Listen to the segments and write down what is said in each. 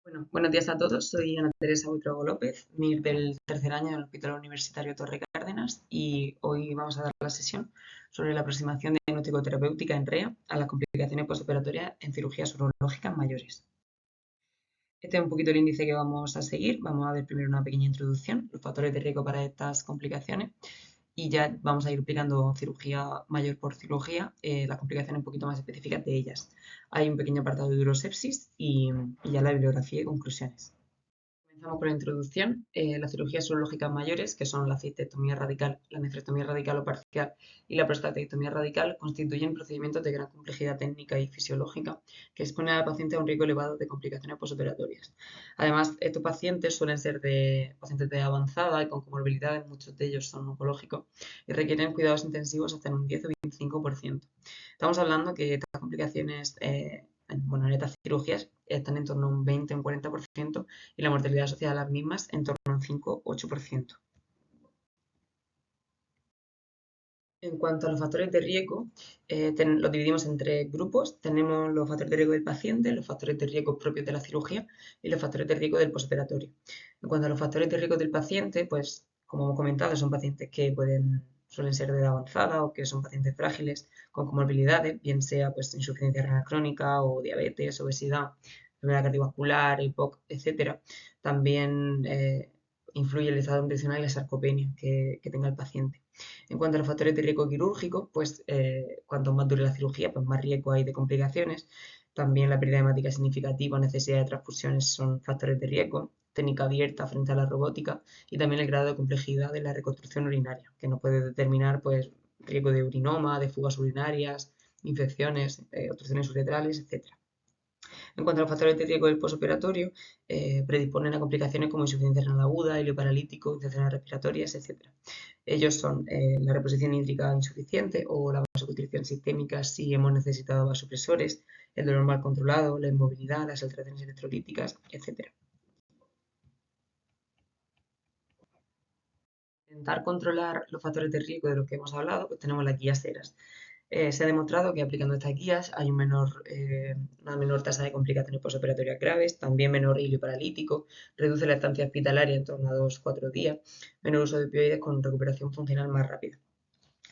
Bueno, buenos días a todos. Soy Ana Teresa Buitrago López, MIR del tercer año del Hospital Universitario Torre Cárdenas, y hoy vamos a dar la sesión sobre la aproximación diagnóstico-terapéutica en REA a las complicaciones postoperatorias en cirugías urológicas mayores. Este es un poquito el índice que vamos a seguir. Vamos a ver primero una pequeña introducción, los factores de riesgo para estas complicaciones, y ya vamos a ir explicando cirugía mayor por cirugía, las complicaciones un poquito más específicas de ellas. Hay un pequeño apartado de urosepsis y ya la bibliografía y conclusiones. Comenzamos con la introducción. Las cirugías urológicas mayores, que son la cistectomía radical, la nefrectomía radical o parcial y la prostatectomía radical, constituyen procedimientos de gran complejidad técnica y fisiológica que exponen a la paciente a un riesgo elevado de complicaciones postoperatorias. Además, estos pacientes suelen ser pacientes de avanzada y con comorbilidades, muchos de ellos son oncológicos, y requieren cuidados intensivos hasta en un 10 o 25%. Estamos hablando que estas complicaciones, en estas cirugías están en torno a un 20 o un 40%, y la mortalidad asociada a las mismas en torno a un 5-8%. En cuanto a los factores de riesgo, los dividimos en tres grupos. Tenemos los factores de riesgo del paciente, los factores de riesgo propios de la cirugía y los factores de riesgo del postoperatorio. En cuanto a los factores de riesgo del paciente, pues como hemos comentado, son pacientes que suelen ser de edad avanzada o que son pacientes frágiles con comorbilidades, bien sea pues insuficiencia renal crónica o diabetes, obesidad, enfermedad cardiovascular, EPOC, etc. También influye el estado nutricional y la sarcopenia que tenga el paciente. En cuanto a los factores de riesgo quirúrgico, pues cuanto más dure la cirugía, pues más riesgo hay de complicaciones. También la pérdida hemática significativa o necesidad de transfusiones son factores de riesgo, técnica abierta frente a la robótica y también el grado de complejidad de la reconstrucción urinaria, que nos puede determinar pues riesgo de urinoma, de fugas urinarias, infecciones, obstrucciones uretrales, etc. En cuanto a los factores de riesgo del postoperatorio, predisponen a complicaciones como insuficiencia renal aguda, hilio paralítico, infecciones respiratorias, etc. Ellos son la reposición hídrica insuficiente o la vasoconstricción sistémica si hemos necesitado vasopresores, el dolor mal controlado, la inmovilidad, las alteraciones electrolíticas, etc. Intentar controlar los factores de riesgo de los que hemos hablado, pues tenemos las guías SERAS. Se ha demostrado que aplicando estas guías hay una menor tasa de complicaciones postoperatorias graves, también menor hilio paralítico, reduce la estancia hospitalaria en torno a 2-4 días, menor uso de opioides con recuperación funcional más rápida.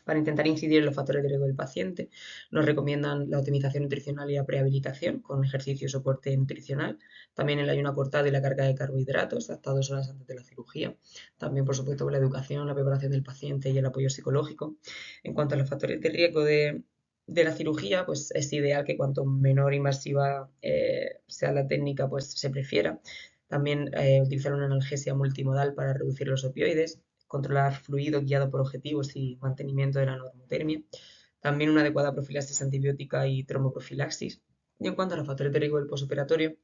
Para intentar incidir en los factores de riesgo del paciente, nos recomiendan la optimización nutricional y la prehabilitación con ejercicio y soporte nutricional, también el ayuno cortado y la carga de carbohidratos hasta 2 horas antes de la cirugía, también por supuesto la educación, la preparación del paciente y el apoyo psicológico. En cuanto a los factores de riesgo de la cirugía, pues es ideal que cuanto menor invasiva sea la técnica, pues se prefiera. También utilizar una analgesia multimodal para reducir los opioides, controlar fluidos guiado por objetivos y mantenimiento de la normotermia, también una adecuada profilaxis antibiótica y tromboprofilaxis. Y en cuanto a los factores de riesgo del postoperatorio,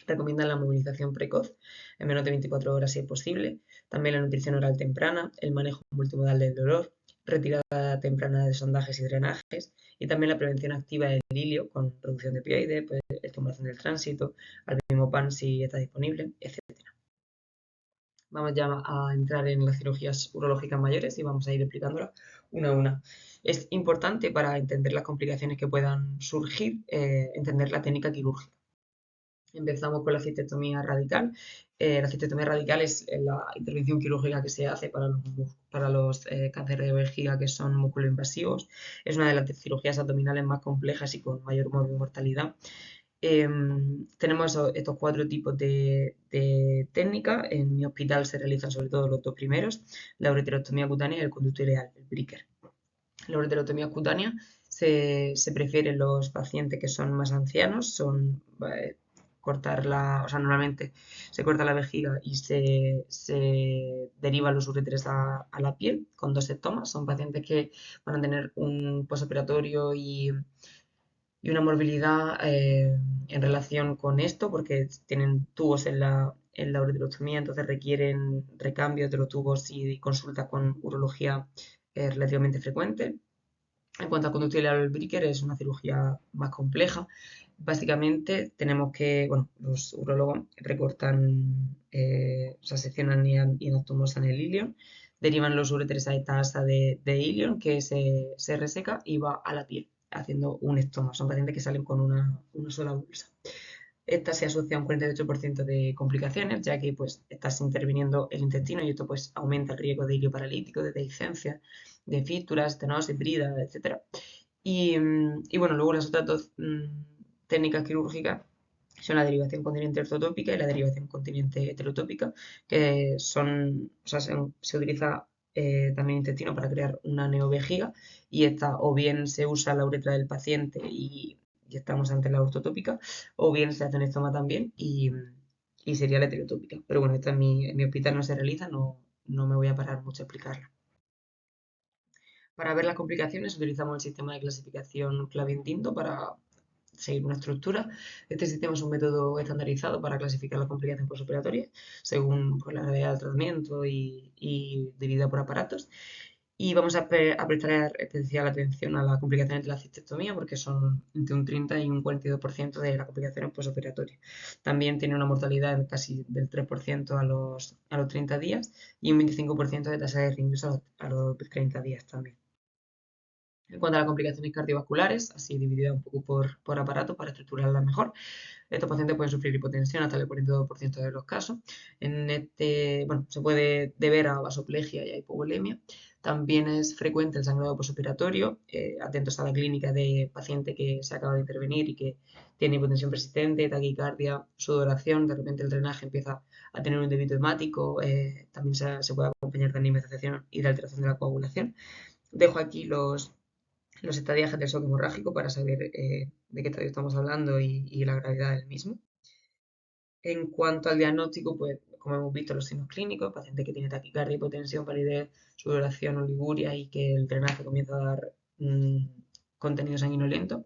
recomiendan la movilización precoz en menos de 24 horas si es posible, también la nutrición oral temprana, el manejo multimodal del dolor, retirada temprana de sondajes y drenajes, y también la prevención activa del hilio con reducción de opioides, pues, estimulación del tránsito, al mismo PAN si está disponible, etc. Vamos ya a entrar en las cirugías urológicas mayores y vamos a ir explicándolas una a una. Es importante para entender las complicaciones que puedan surgir, entender la técnica quirúrgica. Empezamos con la cistectomía radical. La cistectomía radical es la intervención quirúrgica que se hace para los cánceres de vejiga que son músculo-invasivos. Es una de las cirugías abdominales más complejas y con mayor mortalidad. Tenemos estos 4 tipos de técnica. En mi hospital se realizan sobre todo los 2 primeros, la ureterostomía cutánea y el conducto ileal, el Bricker. La ureterostomía cutánea se prefiere en los pacientes que son más ancianos, normalmente se corta la vejiga y se derivan los uréteres a la piel con 2 estomas. Son pacientes que van a tener un postoperatorio y una morbilidad en relación con esto, porque tienen tubos en la ureterostomía, entonces requieren recambio de los tubos y consulta con urología relativamente frecuente. En cuanto a conducto ileal Bricker, es una cirugía más compleja. Básicamente tenemos los urólogos recortan, seccionan y anastomosan el ilion, derivan los uréteres a esta asa de ilion que se reseca y va a la piel, haciendo un estoma. Son pacientes que salen con una sola bolsa. Esta se asocia a un 48% de complicaciones, ya que pues estás interviniendo el intestino y esto pues aumenta el riesgo de hilio paralítico, de dehiscencia, de fístulas, estenosis, bridas, etcétera. Y bueno, luego las otras dos técnicas quirúrgicas son la derivación continente ortotópica y la derivación continente heterotópica, que son, o sea, se utiliza también intestino para crear una neovejiga y esta o bien se usa la uretra del paciente y estamos ante la ortotópica, o bien se hace en estoma también y sería la heterotópica. Pero bueno, esta en mi hospital no se realiza, no me voy a parar mucho a explicarla. Para ver las complicaciones utilizamos el sistema de clasificación Clavier-Tinto para seguir una estructura. Este sistema es un método estandarizado para clasificar las complicaciones postoperatorias según pues, la gravedad del tratamiento y dividida por aparatos. Y vamos a prestar especial atención a las complicaciones de la cistectomía porque son entre un 30 y un 42% de las complicaciones postoperatorias. También tiene una mortalidad casi del 3% a los 30 días y un 25% de tasa de reingreso a los 30 días también. En cuanto a las complicaciones cardiovasculares, así dividida un poco por aparato para estructurarlas mejor, estos pacientes pueden sufrir hipotensión hasta el 42% de los casos. Bueno, se puede deber a vasoplegia y a hipovolemia. También es frecuente el sangrado posoperatorio. Atentos a la clínica de paciente que se acaba de intervenir y que tiene hipotensión persistente, taquicardia, sudoración. De repente el drenaje empieza a tener un débito hemático. También se puede acompañar de anemia y de alteración de la coagulación. Dejo aquí los estadiajes del shock hemorrágico para saber de qué estadio estamos hablando y la gravedad del mismo. En cuanto al diagnóstico, pues como hemos visto los signos clínicos, paciente que tiene taquicardia, hipotensión, palidez, sudoración, oliguria y que el drenaje comienza a dar contenido sanguinolento.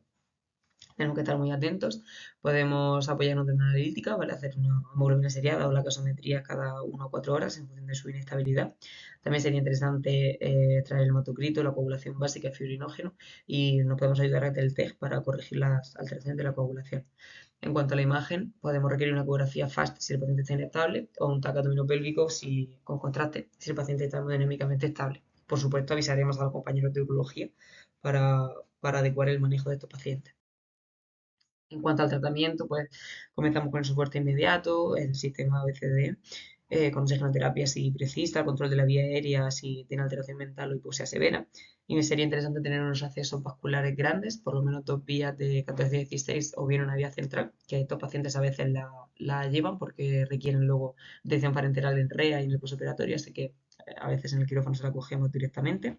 Tenemos que estar muy atentos. Podemos apoyarnos de una analítica, ¿vale? Hacer una hemoglobina seriada o la gasometría cada 1 o 4 horas en función de su inestabilidad. También sería interesante traer el hematocrito, la coagulación básica y fibrinógeno y nos podemos ayudar a hacer el TEG para corregir las alteraciones de la coagulación. En cuanto a la imagen, podemos requerir una ecografía FAST si el paciente está inestable o un TAC abdominopélvico con contraste si el paciente está hemodinámicamente estable. Por supuesto, avisaremos a los compañeros de urología para, para adecuar el manejo de estos pacientes. En cuanto al tratamiento, pues comenzamos con el soporte inmediato, el sistema ABCD, con oxigenoterapia si precisa, el control de la vía aérea si tiene alteración mental o hipoxia severa. Y me sería interesante tener unos accesos vasculares grandes, por lo menos 2 vías de 14-16 o bien una vía central, que estos pacientes a veces la llevan porque requieren luego detección parenteral en REA y en el posoperatorio, así que a veces en el quirófano se la cogemos directamente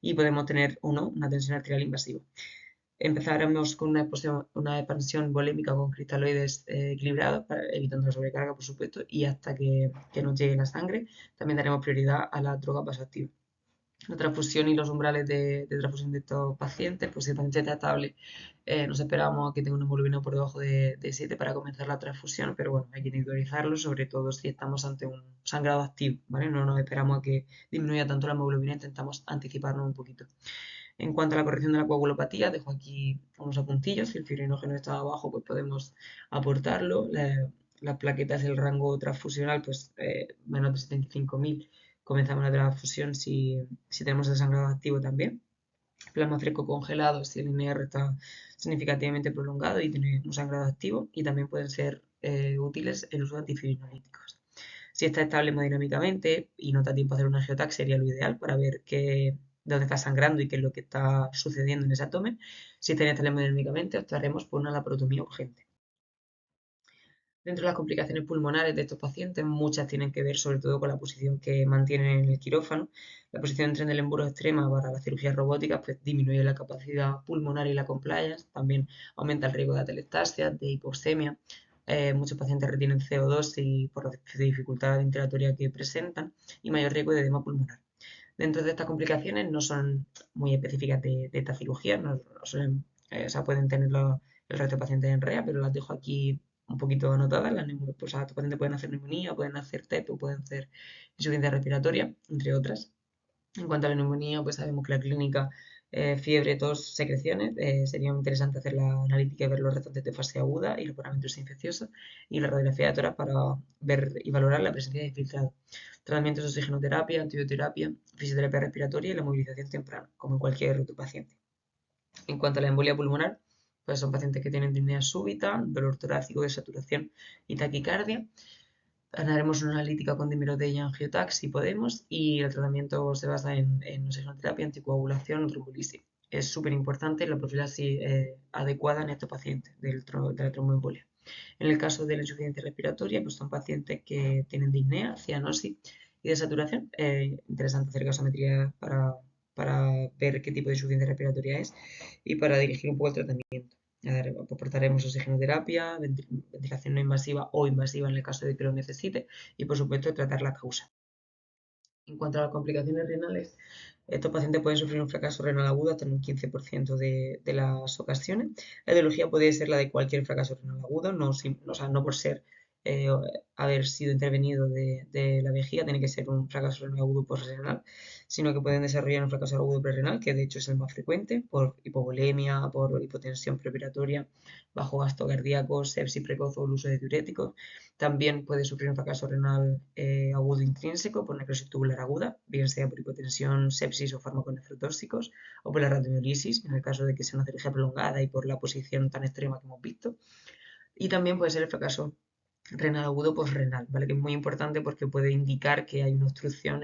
y podemos tener o no una tensión arterial invasiva. Empezaremos con una expansión volémica con cristaloides equilibrados, evitando la sobrecarga, por supuesto, y hasta que nos llegue la sangre. También daremos prioridad a la droga vasoactiva. La transfusión y los umbrales de transfusión de estos pacientes, pues si el paciente está estable, nos esperamos a que tenga una hemoglobina por debajo de 7 para comenzar la transfusión, pero bueno, hay que individualizarlo, sobre todo si estamos ante un sangrado activo, ¿vale? No nos esperamos a que disminuya tanto la hemoglobina, intentamos anticiparnos un poquito. En cuanto a la corrección de la coagulopatía, dejo aquí unos apuntillos. Si el fibrinógeno está abajo, pues podemos aportarlo. Las plaquetas del rango transfusional, pues menos de 75.000, comenzamos la transfusión si tenemos el sangrado activo también. Plasma fresco congelado si el INR está significativamente prolongado y tiene un sangrado activo. Y también pueden ser útiles el uso de antifibrinolíticos. Si está estable hemodinámicamente y no da tiempo a hacer una angiotac, sería lo ideal para ver de dónde está sangrando y qué es lo que está sucediendo en ese abdomen. Si está inestable hemodinámicamente, optaremos por una laparotomía urgente. Dentro de las complicaciones pulmonares de estos pacientes, muchas tienen que ver sobre todo con la posición que mantienen en el quirófano. La posición en tren del emburo extrema para las cirugías robóticas pues, disminuye la capacidad pulmonar y la compliance, también aumenta el riesgo de atelectasia, de hipoxemia. Muchos pacientes retienen CO2 y por la dificultad ventilatoria que presentan y mayor riesgo de edema pulmonar. Dentro de estas complicaciones no son muy específicas de esta cirugía, no suelen, o sea, pueden tenerlo el resto de pacientes en REA, pero las dejo aquí un poquito anotadas. Pues, estos pacientes pueden hacer neumonía, pueden hacer TEP o pueden hacer insuficiencia respiratoria, entre otras. En cuanto a la neumonía, pues sabemos que la clínica, fiebre, tos, secreciones, sería muy interesante hacer la analítica y ver los restantes de fase aguda y los parámetros infecciosos y la radiografía de tórax para ver y valorar la presencia de infiltrado. Tratamientos de oxigenoterapia, antibioterapia, fisioterapia respiratoria y la movilización temprana, como en cualquier otro paciente. En cuanto a la embolia pulmonar, pues son pacientes que tienen disnea súbita, dolor torácico, desaturación y taquicardia. Haremos una analítica con dimerote y angiotax si podemos, y el tratamiento se basa en oxigenoterapia, anticoagulación, trombolisis. Es súper importante la profilaxis adecuada en estos pacientes de la tromboembolia. En el caso de la insuficiencia respiratoria, pues son pacientes que tienen disnea, cianosis y desaturación. Interesante hacer gasometría para ver qué tipo de insuficiencia respiratoria es y para dirigir un poco el tratamiento. Aportaremos oxigenoterapia, ventilación no invasiva o invasiva en el caso de que lo necesite y, por supuesto, tratar la causa. En cuanto a las complicaciones renales, estos pacientes pueden sufrir un fracaso renal agudo hasta en un 15% de las ocasiones. La etiología puede ser la de cualquier fracaso renal agudo, o sea, no por ser eh, haber sido intervenido de la vejiga, tiene que ser un fracaso renal agudo postrenal, sino que pueden desarrollar un fracaso agudo prerrenal, que de hecho es el más frecuente, por hipovolemia, por hipotensión preoperatoria, bajo gasto cardíaco, sepsis precoz o el uso de diuréticos. También puede sufrir un fracaso renal agudo intrínseco por necrosis tubular aguda, bien sea por hipotensión, sepsis o fármacos nefrotóxicos, o por la radiomiolisis, en el caso de que sea una cirugía prolongada y por la posición tan extrema que hemos visto. Y también puede ser el fracaso renal agudo posrenal, ¿vale? Que es muy importante porque puede indicar que hay una obstrucción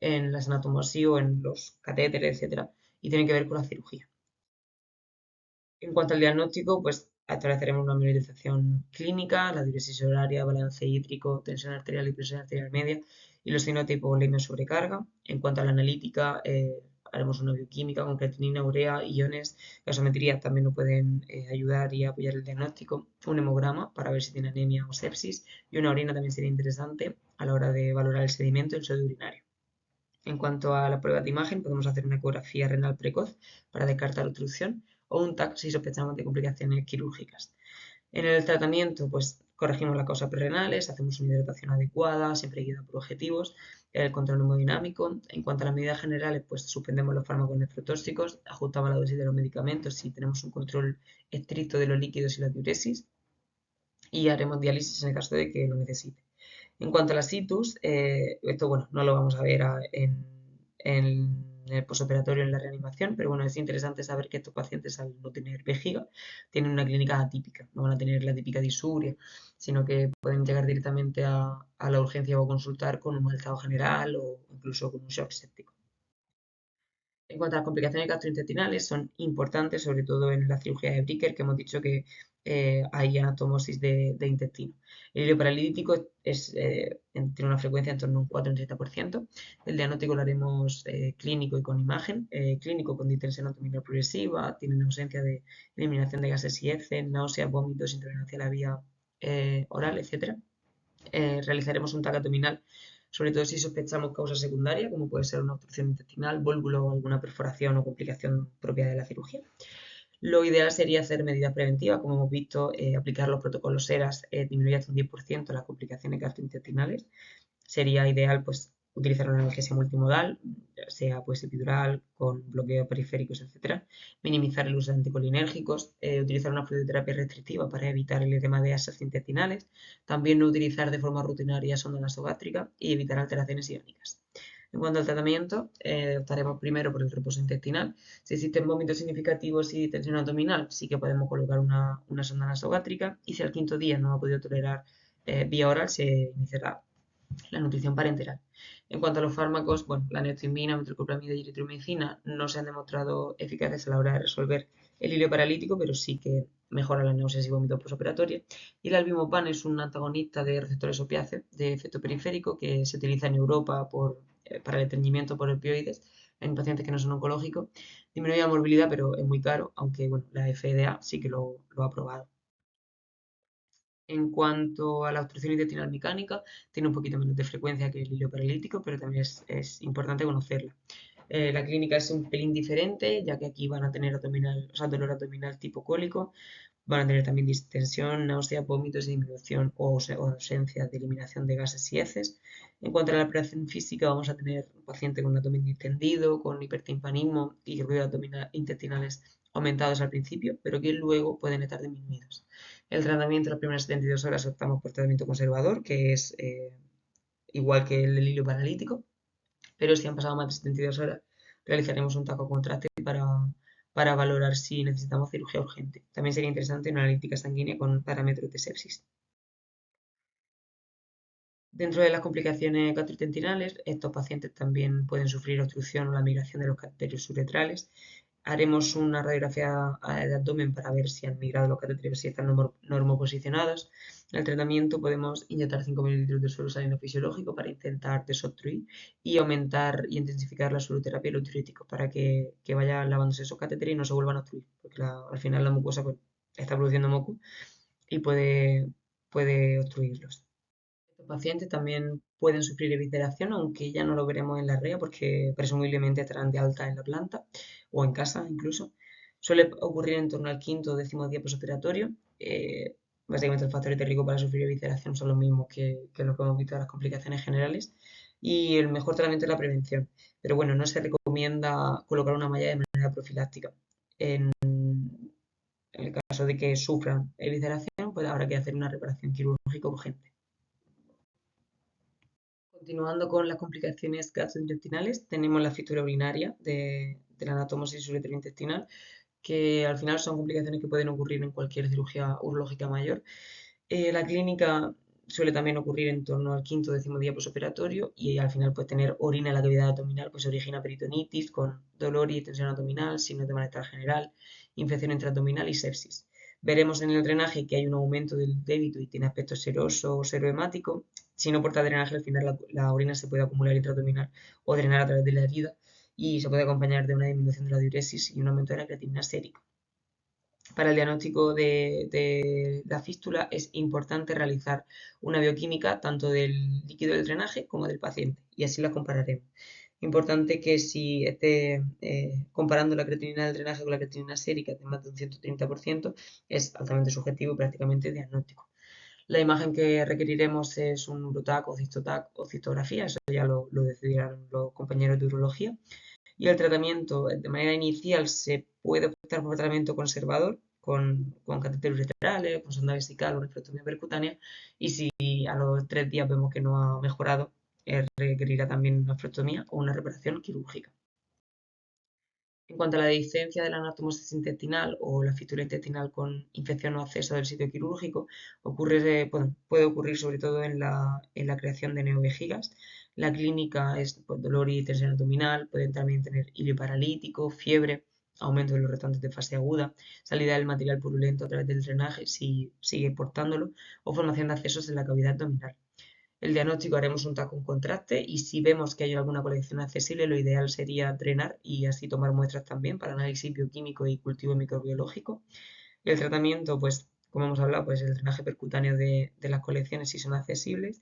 en las anatomosí o en los catéteres, etcétera, y tiene que ver con la cirugía. En cuanto al diagnóstico, pues estableceremos una monitorización clínica, la diuresis horaria, balance hídrico, tensión arterial y presión arterial media y los signos de hipovolemia o sobrecarga. En cuanto a la analítica, haremos una bioquímica con creatinina, urea, iones, gasometría también nos pueden ayudar y apoyar el diagnóstico, un hemograma para ver si tiene anemia o sepsis y una orina también sería interesante a la hora de valorar el sedimento y el sodio urinario. En cuanto a la prueba de imagen, podemos hacer una ecografía renal precoz para descartar obstrucción o un TAC si sospechamos de complicaciones quirúrgicas. En el tratamiento, pues corregimos las causas prerrenales, hacemos una hidratación adecuada, siempre guiada por objetivos, el control hemodinámico. En cuanto a las medidas generales, pues suspendemos los fármacos nefrotóxicos, ajustamos la dosis de los medicamentos si tenemos un control estricto de los líquidos y la diuresis y haremos diálisis en el caso de que lo necesite. En cuanto a la situs, esto bueno, no lo vamos a ver en el posoperatorio, en la reanimación, pero bueno, es interesante saber que estos pacientes al no tener vejiga tienen una clínica atípica, no van a tener la típica disuria, sino que pueden llegar directamente a la urgencia o consultar con un mal estado general o incluso con un shock séptico. En cuanto a las complicaciones gastrointestinales, son importantes, sobre todo en la cirugía de Bricker, que hemos dicho que hay anatomosis de intestino. El hilo paralítico tiene una frecuencia en torno a un 4 un 30%. El diagnóstico lo haremos clínico y con imagen. Clínico con distensión abdominal progresiva, tiene ausencia de eliminación de gases y heces, náuseas, vómitos, intolerancia a la vía oral, etc. Realizaremos un TAC abdominal, sobre todo si sospechamos causa secundaria, como puede ser una obstrucción intestinal, vólvulo o alguna perforación o complicación propia de la cirugía. Lo ideal sería hacer medidas preventivas, como hemos visto, aplicar los protocolos ERAS disminuye hasta un 10% las complicaciones gastrointestinales. Sería ideal pues utilizar una analgesia multimodal, sea pues epidural, con bloqueos periféricos, etcétera. Minimizar el uso de anticolinérgicos, utilizar una fluidoterapia restrictiva para evitar el edema de asas intestinales, también no utilizar de forma rutinaria sonda nasogástrica y evitar alteraciones iónicas. En cuanto al tratamiento, optaremos primero por el reposo intestinal. Si existen vómitos significativos y tensión abdominal, sí que podemos colocar una sonda nasogástrica y si al quinto día no ha podido tolerar vía oral, se iniciará la nutrición parenteral. En cuanto a los fármacos, bueno, la neostimbina, metoclopramida y eritromicina no se han demostrado eficaces a la hora de resolver el hilo paralítico, pero sí que mejora las náuseas y vómitos posoperatorios. Y el albimopan es un antagonista de receptores opiáceos de efecto periférico que se utiliza en Europa para el estreñimiento por opioides en pacientes que no son oncológicos. Disminuye la morbilidad, pero es muy caro, aunque bueno, la FDA sí que lo ha aprobado. En cuanto a la obstrucción intestinal mecánica, tiene un poquito menos de frecuencia que el hilo paralítico, pero también es importante conocerla. La clínica es un pelín diferente, ya que aquí van a tener dolor abdominal tipo cólico, van a tener también distensión, náusea, vómitos y disminución o ausencia de eliminación de gases y heces. En cuanto a la operación física, vamos a tener un paciente con un abdomen distendido, con hipertimpanismo y ruidos intestinales aumentados al principio, pero que luego pueden estar disminuidos. El tratamiento, las primeras 72 horas optamos por tratamiento conservador, que es igual que el del hilo paralítico, pero si han pasado más de 72 horas, realizaremos un taco contraste para valorar si necesitamos cirugía urgente. También sería interesante una analítica sanguínea con parámetros de sepsis. Dentro de las complicaciones gastrointestinales, estos pacientes también pueden sufrir obstrucción o la migración de los catéteres uretrales. Haremos una radiografía de abdomen para ver si han migrado los catéteres, si están normoposicionados. En el tratamiento podemos inyectar 5 ml de suero salino fisiológico para intentar desobstruir y aumentar y intensificar la sueroterapia y los diuréticos para que vayan lavándose esos catéteres y no se vuelvan a obstruir, porque al final la mucosa pues, está produciendo moco y puede obstruirlos. Estos pacientes también pueden sufrir evisceración, aunque ya no lo veremos en la REA porque presumiblemente estarán de alta en la planta o en casa incluso. Suele ocurrir en torno al quinto o décimo día posoperatorio. Básicamente los factores de riesgo para sufrir evisceración son los mismos que lo que hemos visto en las complicaciones generales. Y el mejor tratamiento es la prevención. Pero bueno, no se recomienda colocar una malla de manera profiláctica. En el caso de que sufran evisceración, pues habrá que hacer una reparación quirúrgica urgente. Continuando con las complicaciones gastrointestinales, tenemos la fisura urinaria de la anastomosis uretrointestinal, que al final son complicaciones que pueden ocurrir en cualquier cirugía urológica mayor. La clínica suele también ocurrir en torno al quinto o décimo día posoperatorio y al final pues tener orina en la cavidad abdominal pues origina peritonitis con dolor y tensión abdominal, signos de malestar general, infección intraabdominal y sepsis. Veremos en el drenaje que hay un aumento del débito y tiene aspecto seroso o serohemático. Si no porta drenaje, al final la orina se puede acumular intraabdominal o drenar a través de la herida y se puede acompañar de una disminución de la diuresis y un aumento de la creatinina sérica. Para el diagnóstico de la fístula es importante realizar una bioquímica tanto del líquido del drenaje como del paciente y así las compararemos. Importante que si esté comparando la creatinina del drenaje con la creatinina sérica de más de un 130% es altamente subjetivo y prácticamente diagnóstico. La imagen que requeriremos es un Urotac o Cystotac o cistografía, eso ya lo decidirán los compañeros de urología. Y el tratamiento de manera inicial se puede optar por tratamiento conservador con catéteres ureterales, con sonda vesical o nefrectomía percutánea. Y si a los 3 días vemos que no ha mejorado, requerirá también una nefrectomía o una reparación quirúrgica. En cuanto a la dehiscencia de la anastomosis intestinal o la fisura intestinal con infección o acceso del sitio quirúrgico, puede ocurrir sobre todo en la creación de neovejigas. La clínica es pues, dolor y tensión abdominal, pueden también tener hilio paralítico, fiebre, aumento de los restantes de fase aguda, salida del material purulento a través del drenaje si sigue portándolo, o formación de accesos en la cavidad abdominal. El diagnóstico haremos un TAC con contraste y si vemos que hay alguna colección accesible, lo ideal sería drenar y así tomar muestras también para análisis bioquímico y cultivo microbiológico. Y el tratamiento, pues, como hemos hablado, pues el drenaje percutáneo de las colecciones si son accesibles.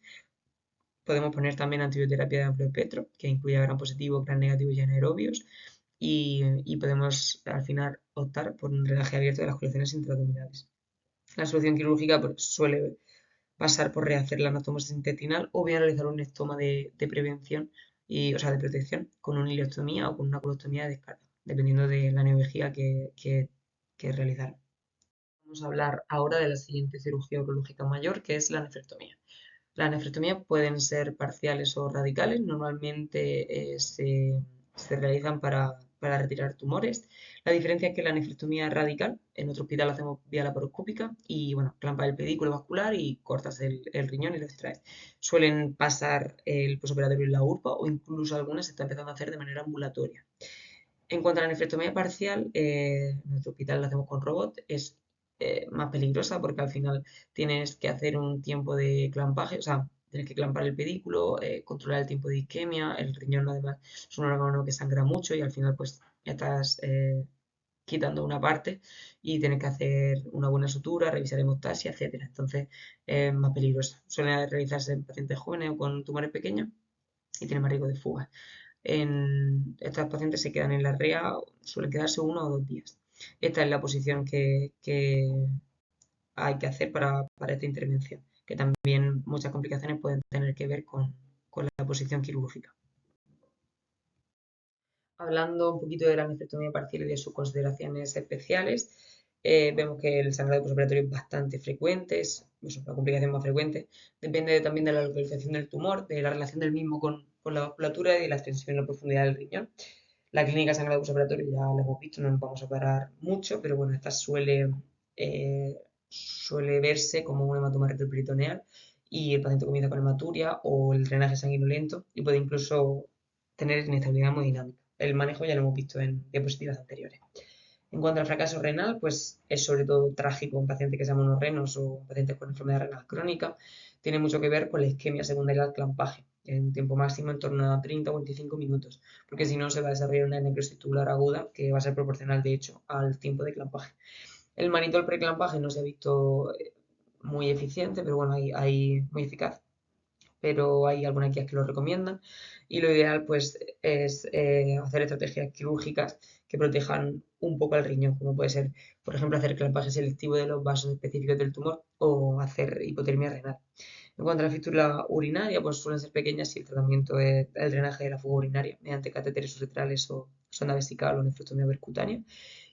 Podemos poner también antibioterapia de amplio espectro, que incluye gran positivo, gran negativo y anaerobios. Y podemos al final optar por un drenaje abierto de las colecciones intraabdominales. La solución quirúrgica pues, suele pasar por rehacer la anastomosis intestinal o bien realizar un estoma de prevención, o sea, de protección, con una ileostomía o con una colostomía de descarga, dependiendo de la neovejiga que realizar. Vamos a hablar ahora de la siguiente cirugía urológica mayor, que es la nefrectomía. Las nefrectomías pueden ser parciales o radicales, normalmente se realizan para retirar tumores. La diferencia es que la nefrectomía radical, en otro hospital la hacemos vía laparoscópica y bueno, clampa el pedículo vascular y cortas el riñón y lo extraes. Suelen pasar el posoperatorio en la URPA o incluso algunas se están empezando a hacer de manera ambulatoria. En cuanto a la nefrectomía parcial, en nuestro hospital la hacemos con robot, es más peligrosa porque al final tienes que hacer un tiempo de clampaje, o sea, tienes que clampar el pedículo, controlar el tiempo de isquemia, el riñón además es un órgano que sangra mucho y al final pues estás quitando una parte y tienes que hacer una buena sutura, revisar hemostasia, etcétera. Entonces es más peligrosa. Suele realizarse en pacientes jóvenes o con tumores pequeños y tiene más riesgo de fuga. Estas pacientes se quedan en la REA, suelen quedarse 1 o 2 días. Esta es la posición que hay que hacer para esta intervención, que también muchas complicaciones pueden tener que ver con la posición quirúrgica. Hablando un poquito de la nefrectomía parcial y de sus consideraciones especiales, vemos que el sangrado postoperatorio es bastante frecuente, es la complicación más frecuente. Depende también de la localización del tumor, de la relación del mismo con la vasculatura y de la extensión y la profundidad del riñón. La clínica de sangrado postoperatorio ya la hemos visto, no nos vamos a parar mucho, pero bueno, esta suele verse como un hematoma retroperitoneal y el paciente comienza con hematuria o el drenaje sanguinolento y puede incluso tener inestabilidad hemodinámica. El manejo ya lo hemos visto en diapositivas anteriores. En cuanto al fracaso renal, pues es sobre todo trágico en pacientes que sean monorrenos o pacientes con enfermedad renal crónica. Tiene mucho que ver con la isquemia secundaria al clampaje, en un tiempo máximo en torno a 30 o 25 minutos, porque si no se va a desarrollar una necrosis tubular aguda que va a ser proporcional, de hecho, al tiempo de clampaje. El manitol preclampaje no se ha visto muy eficiente, pero bueno, hay muy eficaz, pero hay algunas guías que lo recomiendan y lo ideal pues es hacer estrategias quirúrgicas que protejan un poco al riñón, como puede ser, por ejemplo, hacer clampaje selectivo de los vasos específicos del tumor o hacer hipotermia renal. En cuanto a la fístula urinaria, pues suelen ser pequeñas si el tratamiento es el drenaje de la fuga urinaria mediante catéteres uretrales o sonda vesical o nefrostomía percutánea.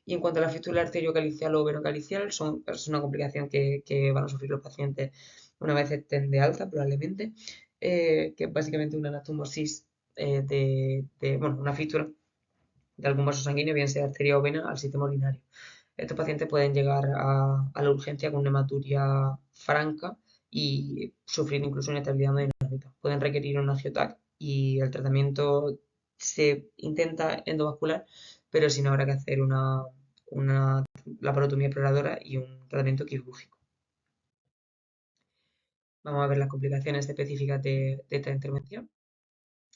Y en cuanto a la fístula arteriocalicial o venocalicial, es una complicación que van a sufrir los pacientes una vez estén de alta, probablemente, que es básicamente una anastomosis bueno, una fístula de algún vaso sanguíneo, bien sea arteria o vena, al sistema urinario. Estos pacientes pueden llegar a la urgencia con una hematuria franca y sufrir incluso inestabilidad hemodinámica. Pueden requerir un angiotac y el tratamiento se intenta endovascular, pero si no habrá que hacer una laparotomía exploradora y un tratamiento quirúrgico. Vamos a ver las complicaciones específicas de esta intervención.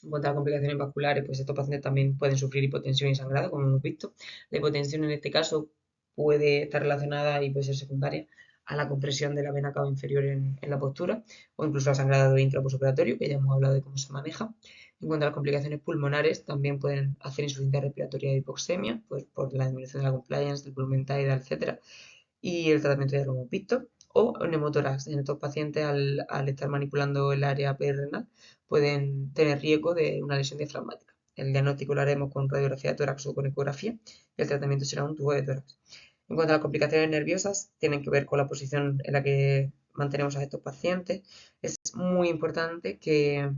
En cuanto a las complicaciones vasculares, pues estos pacientes también pueden sufrir hipotensión y sangrado, como hemos visto. La hipotensión en este caso puede estar relacionada y puede ser secundaria a la compresión de la vena cava inferior en la postura o incluso al sangrado intraposoperatorio, que ya hemos hablado de cómo se maneja. En cuanto a las complicaciones pulmonares, también pueden hacer insuficiencia respiratoria y hipoxemia, pues por la disminución de la compliance, del volumen tidal, etc. Y el tratamiento ya lo hemos visto. O neumotórax. En estos pacientes, al estar manipulando el área perirenal, pueden tener riesgo de una lesión diafragmática. El diagnóstico lo haremos con radiografía de tórax o con ecografía y el tratamiento será un tubo de tórax. En cuanto a las complicaciones nerviosas, tienen que ver con la posición en la que mantenemos a estos pacientes. Es muy importante que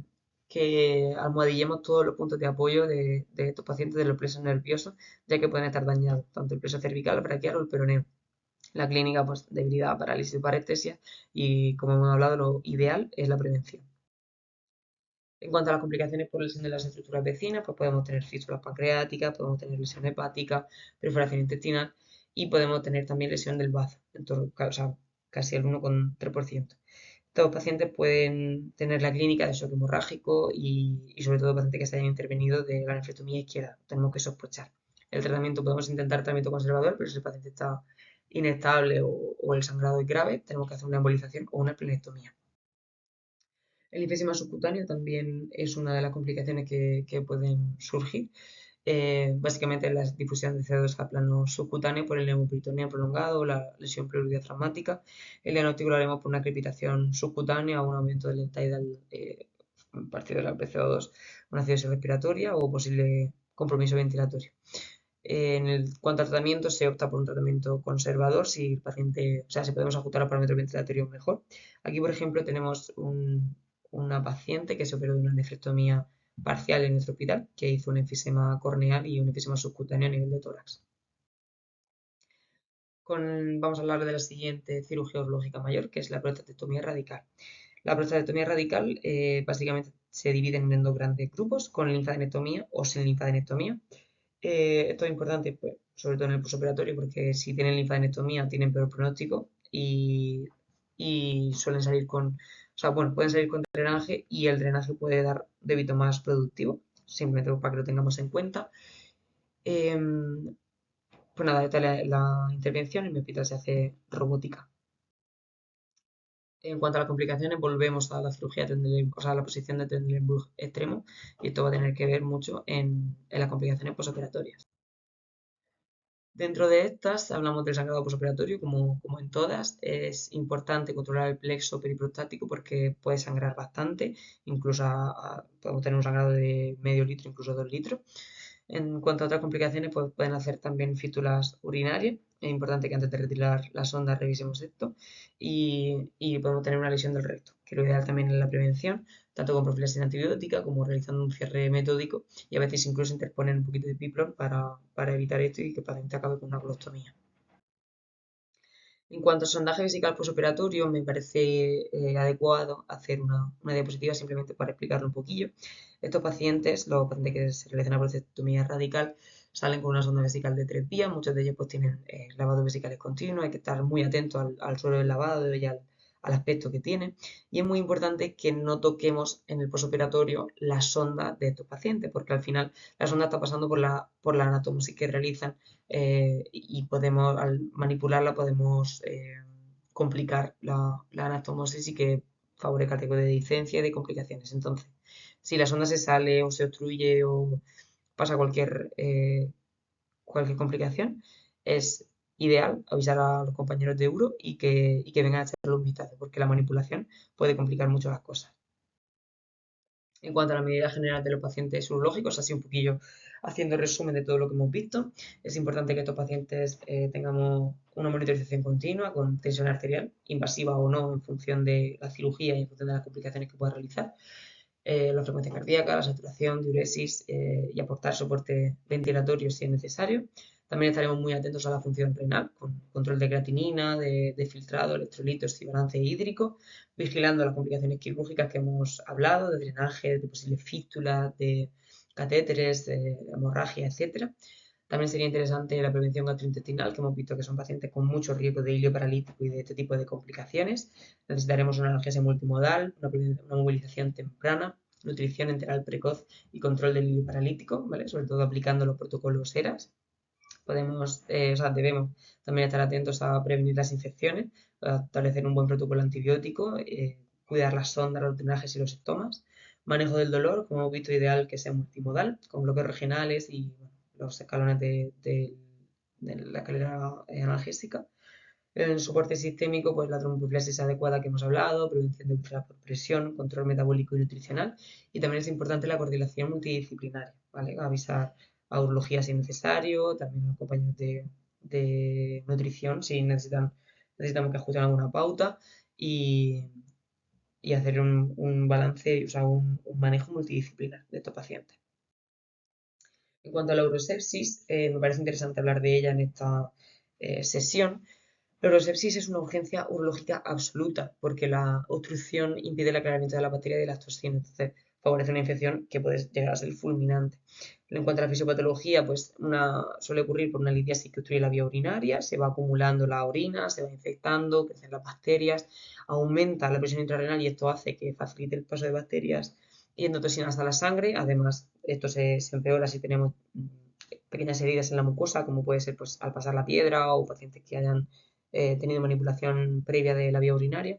almohadillemos todos los puntos de apoyo de estos pacientes de los plexos nerviosos, ya que pueden estar dañados, tanto el plexo cervical, braquial o el peroneo. La clínica, pues, debilidad, parálisis o parestesia y, como hemos hablado, lo ideal es la prevención. En cuanto a las complicaciones por lesión de las estructuras vecinas, pues podemos tener fístulas pancreáticas, podemos tener lesión hepática, perforación intestinal y podemos tener también lesión del bazo, o sea, casi el 1,3%. Estos pacientes pueden tener la clínica de shock hemorrágico y sobre todo pacientes que se hayan intervenido de la nefrectomía izquierda. Tenemos que sospechar. El tratamiento, podemos intentar tratamiento conservador, pero si el paciente está inestable o el sangrado es grave, tenemos que hacer una embolización o una esplenectomía. El enfisema subcutáneo también es una de las complicaciones que pueden surgir. Básicamente la difusión de CO2 a plano subcutáneo por el neumoperitoneo prolongado o la lesión pleurodiafragmática. El diagnóstico lo haremos por una crepitación subcutánea o un aumento del tidal partido de la PCO2, una acidosis respiratoria o posible compromiso ventilatorio. En cuanto al tratamiento, se opta por un tratamiento conservador si el paciente, o sea, si podemos ajustar al parámetro ventilatorio mejor. Aquí, por ejemplo, tenemos una paciente que se operó de una nefrectomía parcial en nuestro hospital, que hizo un enfisema corneal y un enfisema subcutáneo a nivel de tórax. Vamos a hablar de la siguiente cirugía urológica mayor, que es la prostatectomía radical. La prostatectomía radical básicamente se divide en dos grandes grupos, con linfadenectomía o sin linfadenectomía. Esto es importante, pues, sobre todo en el postoperatorio, porque si tienen linfadenectomía tienen peor pronóstico y suelen salir o sea, bueno, pueden salir con drenaje y el drenaje puede dar débito más productivo, simplemente para que lo tengamos en cuenta. Pues nada, esta es la intervención y mi hospital se hace robótica. En cuanto a las complicaciones, volvemos a la cirugía o sea, a la posición de Trendelenburg extremo y esto va a tener que ver mucho en las complicaciones posoperatorias. Dentro de estas hablamos del sangrado posoperatorio, como en todas. Es importante controlar el plexo periprostático porque puede sangrar bastante, incluso podemos tener un sangrado de medio litro, incluso 2 litros. En cuanto a otras complicaciones, pues pueden hacer también fístulas urinarias Es importante que antes de retirar la sonda revisemos esto y podemos tener una lesión del recto, que lo ideal también es la prevención, tanto con profilaxis antibiótica como realizando un cierre metódico y a veces incluso interponer un poquito de Piplor para evitar esto y que el paciente acabe con una colostomía. En cuanto a sondaje vesical posoperatorio, me parece adecuado hacer una diapositiva simplemente para explicarlo un poquillo. Estos pacientes, los pacientes que se realizan la prostatectomía radical, salen con una sonda vesical de 3 vías. Muchos de ellos pues tienen lavados vesicales continuos, hay que estar muy atentos al suelo del lavado y al aspecto que tiene. Y es muy importante que no toquemos en el posoperatorio la sonda de estos pacientes, porque al final la sonda está pasando por la anastomosis que realizan y podemos, al manipularla, podemos complicar la anastomosis y que favorezca el tipo de dehiscencia y de complicaciones. Entonces, si la sonda se sale o se obstruye o pasa cualquier complicación, es ideal avisar a los compañeros de Euro y que vengan a echarle un vistazo, porque la manipulación puede complicar mucho las cosas. En cuanto a la medida general de los pacientes urológicos, así un poquillo haciendo resumen de todo lo que hemos visto, es importante que estos pacientes tengamos una monitorización continua con tensión arterial, invasiva o no, en función de la cirugía y en función de las complicaciones que pueda realizar, la frecuencia cardíaca, la saturación, diuresis y aportar soporte ventilatorio si es necesario. También estaremos muy atentos a la función renal, con control de creatinina, de filtrado, electrolitos y balance hídrico, vigilando las complicaciones quirúrgicas que hemos hablado, de drenaje, de posibles fístulas, de catéteres, de hemorragia, etc. También sería interesante la prevención gastrointestinal, que hemos visto que son pacientes con mucho riesgo de hilio paralítico y de este tipo de complicaciones. Necesitaremos una analgesia multimodal, una movilización temprana, nutrición enteral precoz y control del hilio paralítico, ¿vale? Sobre todo aplicando los protocolos ERAS. Debemos también estar atentos a prevenir las infecciones, a establecer un buen protocolo antibiótico, cuidar las sondas, los drenajes y los estomas. Manejo del dolor, como hemos visto, ideal que sea multimodal, con bloques regionales y bueno, los escalones de la escalera analgésica. En soporte sistémico, pues la trombofilaxis adecuada que hemos hablado, prevención de úlceras por presión, control metabólico y nutricional. Y también es importante la coordinación multidisciplinaria, ¿vale? Avisar a urología si es necesario, también a los compañeros de nutrición si necesitamos que ajusten alguna pauta y, y hacer un balance, o sea, un manejo multidisciplinar de estos pacientes. En cuanto a la urosepsis, me parece interesante hablar de ella en esta sesión. La urosepsis es una urgencia urológica absoluta porque la obstrucción impide el aclaramiento de la bacteria y de las toxinas, entonces favorece una infección que puede llegar a ser fulminante. En cuanto a la fisiopatología, pues suele ocurrir por una litiasis que obstruye la vía urinaria, se va acumulando la orina, se va infectando, crecen las bacterias, aumenta la presión intrarrenal y esto hace que facilite el paso de bacterias y endotoxinas a la sangre. Además, esto se empeora si tenemos pequeñas heridas en la mucosa, como puede ser pues, al pasar la piedra o pacientes que hayan tenido manipulación previa de la vía urinaria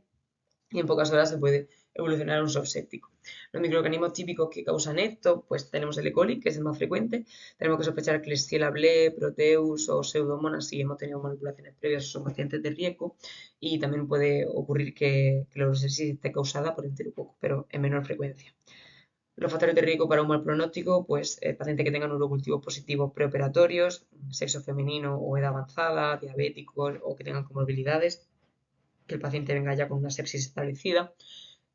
y en pocas horas se puede evolucionar a un shock séptico. Los microorganismos típicos que causan esto, pues tenemos el E. coli, que es el más frecuente, tenemos que sospechar que Klebsiella blé, Proteus o Pseudomonas si hemos tenido manipulaciones previas o son pacientes de riesgo y también puede ocurrir que la urosepsis esté causada por enterococo, pero en menor frecuencia. Los factores de riesgo para un mal pronóstico, pues pacientes que tengan urocultivos positivos preoperatorios, sexo femenino o edad avanzada, diabéticos o que tengan comorbilidades, que el paciente venga ya con una sepsis establecida,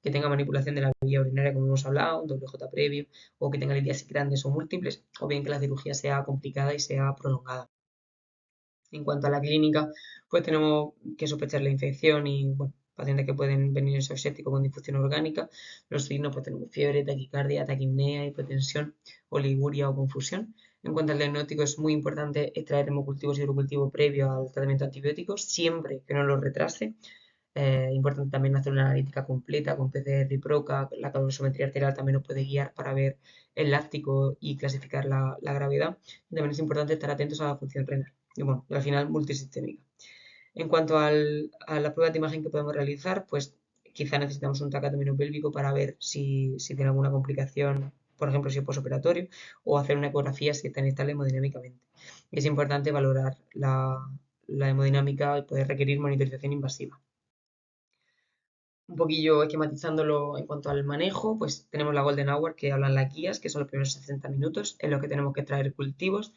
que tenga manipulación de la vía urinaria, como hemos hablado, un doble J previo, o que tenga litiasis grandes o múltiples, o bien que la cirugía sea complicada y sea prolongada. En cuanto a la clínica, pues tenemos que sospechar la infección y, bueno, pacientes que pueden venir en shock séptico con difusión orgánica. Los signos, pues tenemos fiebre, taquicardia, taquipnea, hipotensión, oliguria o confusión. En cuanto al diagnóstico, es muy importante extraer hemocultivos y urocultivo previo al tratamiento antibiótico, siempre que no lo retrase. Importante también hacer una analítica completa con PCR y PROCA. La calorimetría arterial también nos puede guiar para ver el láctico y clasificar la gravedad. Y también es importante estar atentos a la función renal. Y bueno, y al final multisistémica. En cuanto a las pruebas de imagen que podemos realizar, pues quizá necesitamos un tacatomino pélvico para ver si tiene alguna complicación, por ejemplo, si es posoperatorio, o hacer una ecografía si está inestable hemodinámicamente. Y es importante valorar la hemodinámica y puede requerir monitorización invasiva. Un poquillo esquematizándolo en cuanto al manejo, pues tenemos la Golden Hour que hablan las guías, que son los primeros 60 minutos en los que tenemos que traer cultivos.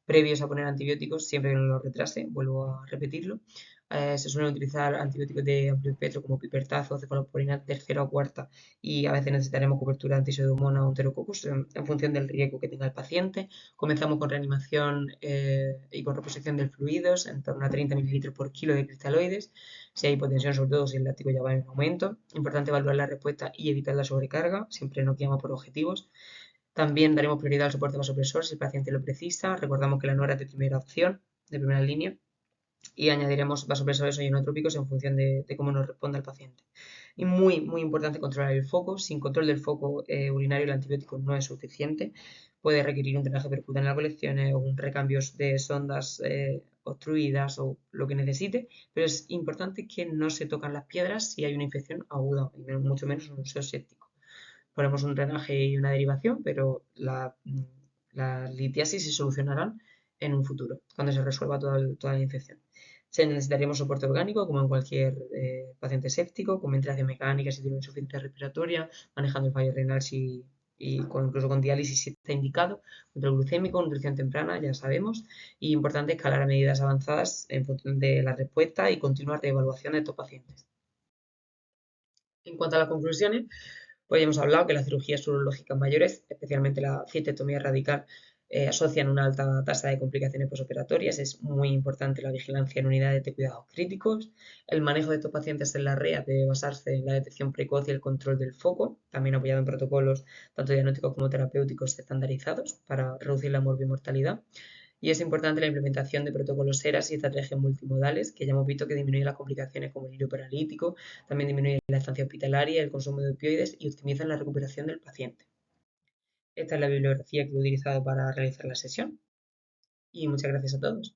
previos a poner antibióticos, siempre que no los retrase, vuelvo a repetirlo. Se suelen utilizar antibióticos de amplio espectro como pipertazo, cefalosporina tercera o cuarta y a veces necesitaremos cobertura de anti-pseudomonas o enterococos en función del riesgo que tenga el paciente. Comenzamos con reanimación y con reposición de fluidos en torno a 30 mililitros por kilo de cristaloides. Si hay hipotensión, sobre todo si el látigo ya va en aumento. Importante evaluar la respuesta y evitar la sobrecarga. Siempre nos guiamos por objetivos. También daremos prioridad al soporte vasopresor si el paciente lo precisa. Recordamos que la NORA es de primera opción, de primera línea, y añadiremos vasopresores o inotrópicos en función de cómo nos responda el paciente. Y muy, muy importante controlar el foco. Sin control del foco urinario el antibiótico no es suficiente. Puede requerir un drenaje percutáneo en las colecciones o un recambios de sondas obstruidas o lo que necesite, pero es importante que no se tocan las piedras si hay una infección aguda y mucho menos un uso séptico. Ponemos un drenaje y una derivación, pero la litiasis se solucionarán en un futuro, cuando se resuelva toda la infección. Se necesitaríamos soporte orgánico, como en cualquier paciente séptico, con ventilación mecánica si tiene insuficiencia respiratoria, manejando el fallo renal incluso con diálisis si está indicado, control glucémico, nutrición temprana, ya sabemos, y importante escalar a medidas avanzadas en función de la respuesta y continuar de evaluación de estos pacientes. En cuanto a las conclusiones, pues ya hemos hablado que las cirugías urológicas mayores, especialmente la cistectomía radical, asocian una alta tasa de complicaciones posoperatorias. Es muy importante la vigilancia en unidades de cuidados críticos. El manejo de estos pacientes en la REA debe basarse en la detección precoz y el control del foco, también apoyado en protocolos tanto diagnósticos como terapéuticos estandarizados para reducir la morbimortalidad. Y es importante la implementación de protocolos SERAS y estrategias multimodales, que ya hemos visto que disminuyen las complicaciones como el hilo paralítico, también disminuyen la estancia hospitalaria, el consumo de opioides y optimizan la recuperación del paciente. Esta es la bibliografía que he utilizado para realizar la sesión y muchas gracias a todos.